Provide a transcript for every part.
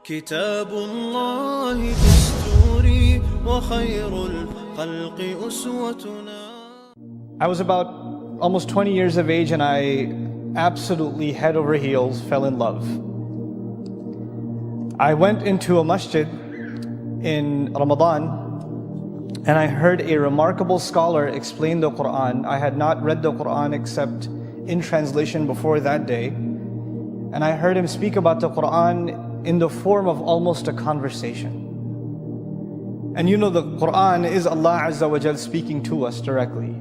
كتاب الله دستوري وخير الخلق أسوتنا. I was about almost 20 years of age and I absolutely head over heels fell in love. I went into a masjid in Ramadan and I heard a remarkable scholar explain the Quran. I had not read the Quran except in translation before that day. And I heard him speak about the Quran in the form of almost a conversation. And you know the Quran is Allah Azza wa Jal speaking to us directly.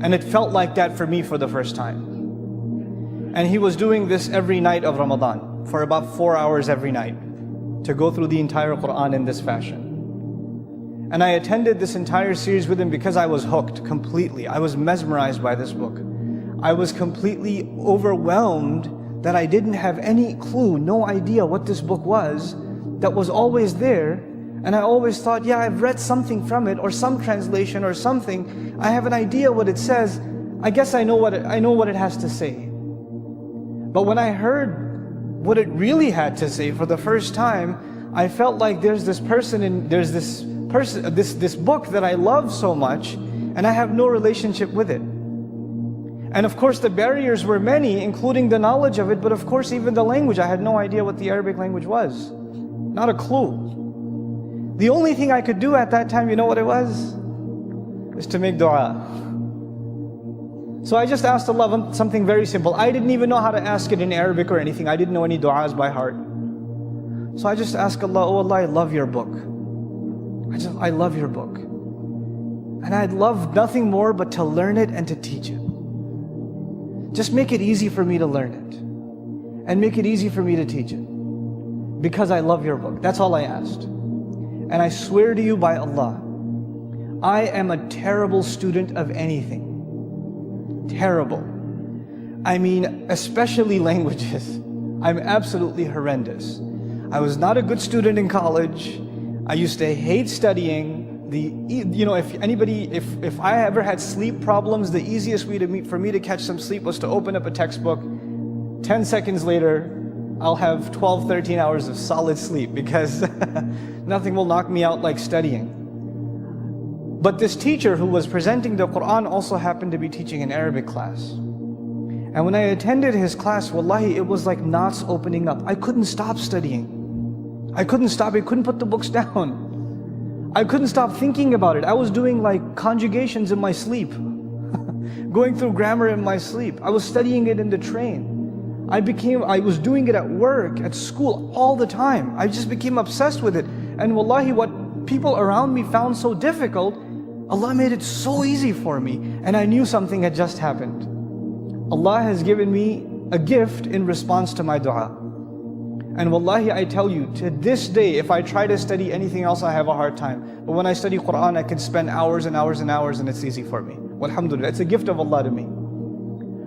And it felt like that for me for the first time. And he was doing this every night of Ramadan for about 4 hours every night to go through the entire Quran in this fashion. And I attended this entire series with him because I was hooked completely. I was mesmerized by this book. I was completely overwhelmed that I didn't have any clue, no idea what this book was, that was always there. And I always thought, yeah, I've read something from it or some translation or something. I have an idea what it says. I guess I know what it has to say. But when I heard what it really had to say for the first time, I felt like there's this book that I love so much and I have no relationship with it. And of course the barriers were many, including the knowledge of it, but of course even the language. I had no idea what the Arabic language was. Not a clue. The only thing I could do at that time, you know what it was? Is to make dua. So I just asked Allah something very simple. I didn't even know how to ask it in Arabic or anything. I didn't know any du'as by heart. So I just asked Allah, oh Allah, I love your book. I love your book. And I'd love nothing more but to learn it and to teach it. Just make it easy for me to learn it. And make it easy for me to teach it. Because I love your book. That's all I asked. And I swear to you by Allah, I am a terrible student of anything. Terrible. I mean, especially languages. I'm absolutely horrendous. I was not a good student in college. I used to hate studying. If I ever had sleep problems, the easiest way for me to catch some sleep was to open up a textbook. 10 seconds later, I'll have 12, 13 hours of solid sleep because nothing will knock me out like studying. But this teacher who was presenting the Quran also happened to be teaching an Arabic class. And when I attended his class, wallahi, it was like knots opening up. I couldn't stop studying. I couldn't put the books down. I couldn't stop thinking about it. I was doing like conjugations in my sleep. Going through grammar in my sleep. I was studying it in the train. I was doing it at work, at school, all the time. I just became obsessed with it. And wallahi, what people around me found so difficult, Allah made it so easy for me. And I knew something had just happened. Allah has given me a gift in response to my dua. And wallahi, I tell you, to this day, if I try to study anything else, I have a hard time. But when I study Quran, I can spend hours and hours and hours and it's easy for me. Alhamdulillah, it's a gift of Allah to me.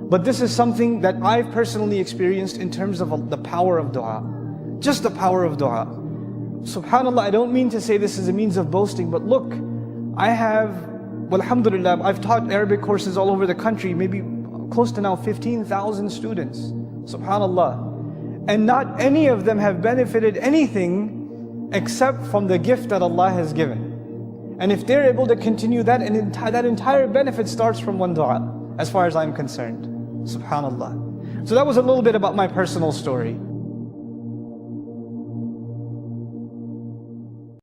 But this is something that I've personally experienced in terms of the power of dua. Just the power of dua. SubhanAllah, I don't mean to say this is a means of boasting, but look, alhamdulillah, I've taught Arabic courses all over the country, maybe close to now 15,000 students. SubhanAllah. And not any of them have benefited anything except from the gift that Allah has given. And if they're able to continue that, and that entire benefit starts from one dua, as far as I'm concerned. SubhanAllah. So that was a little bit about my personal story.